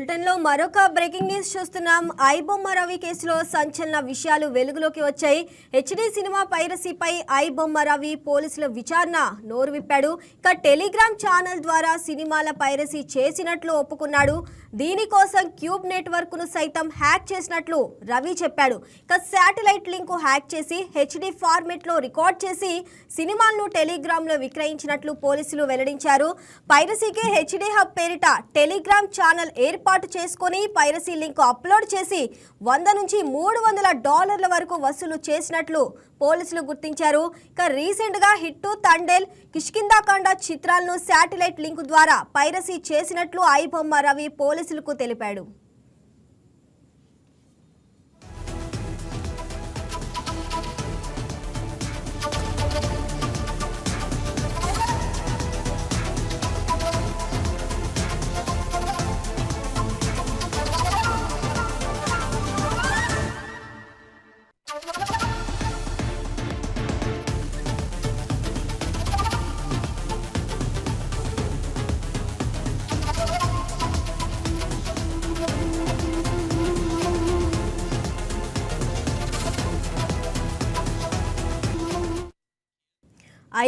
బులెటిన్లో మరొక breaking news చూస్తున్నాం. ఐబొమ్మ రవి కేసులో సంచలన విషయాలు వెలుగులోకి వచ్చాయి. హెచ్డి సినిమా పైరసీపై ఐబొమ్మ రవి పోలీసుల విచారణ నోరు విప్పాడు. ఇక టెలిగ్రామ్ ఛానల్ ద్వారా సినిమాల పైరసీ చేసినట్లు ఒప్పుకున్నాడు. దీనికోసం క్యూబ్ నెట్వర్క్ ను సైతం హ్యాక్ చేసినట్లు రవి చెప్పాడు. ఇక శాటిలైట్ లింక్ హ్యాక్ చేసి హెచ్డి ఫార్మెట్ లో రికార్డ్ చేసి సినిమాలను టెలిగ్రామ్ లో విక్రయించినట్లు పోలీసులు వెల్లడించారు. పైరసీకి హెచ్డి హబ్ పేరిట టెలిగ్రామ్ ఛానల్ ఏర్పాటు చేసుకొని పైరసీ లింక్ అప్లోడ్ చేసి $100 నుంచి $300 వరకు వసూలు చేసినట్లు పోలీసులు గుర్తించారు. ఇక రీసెంట్ గా హిట్టు తండేల్ కిష్కిందాకాండ చిత్రాలను శాటిలైట్ లింక్ ద్వారా పైరసీ చేసినట్లు ఐబొమ్మ రవి పోలీసులకు తెలిపాడు.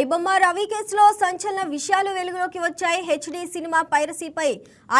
ఐబొమ్మ రవి కేసులో సంచలన విషయాలు వెలుగులోకి వచ్చాయి. హెచ్డి సినిమా పైరసీపై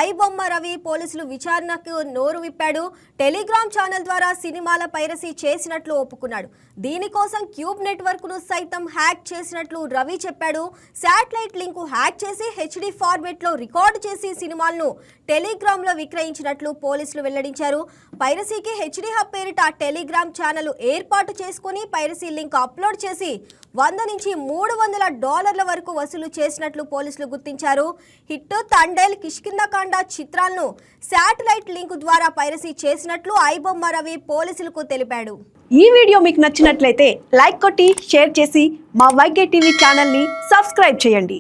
ఐబొమ్మ రవి పోలీసులు విచారణకు నోరు విప్పాడు. టెలిగ్రామ్ ఛానల్ ద్వారా సినిమాల పైరసీ చేసినట్లు ఒప్పుకున్నాడు. దీనికోసం క్యూబ్ నెట్వర్క్ ను సైతం హ్యాక్ చేసినట్లు రవి చెప్పాడు. శాటిలైట్ లింక్ హ్యాక్ చేసి హెచ్డి ఫార్మెట్ లో రికార్డు చేసి సినిమాలను టెలిగ్రామ్ లో విక్రయించినట్లు పోలీసులు వెల్లడించారు. పైరసీకి హెచ్డి హబ్ పేరిట టెలిగ్రామ్ ఛానల్ ఏర్పాటు చేసుకుని పైరసీ లింక్ అప్లోడ్ చేసి $100 నుంచి $300 వరకు వసూలు చేసినట్లు పోలీసులు గుర్తించారు. హిట్ తండేల్ కిష్కిందాకాండ చిత్రాలను శాటిలైట్ లింక్ ద్వారా పైరసీ చేసినట్లు ఐబొమ్మ రవి పోలీసులకు తెలిపాడు. ఈ వీడియో మీకు నచ్చినట్లయితే లైక్ కొట్టి షేర్ చేసి మా వైకే టీవీ ఛానల్ని సబ్స్క్రైబ్ చేయండి.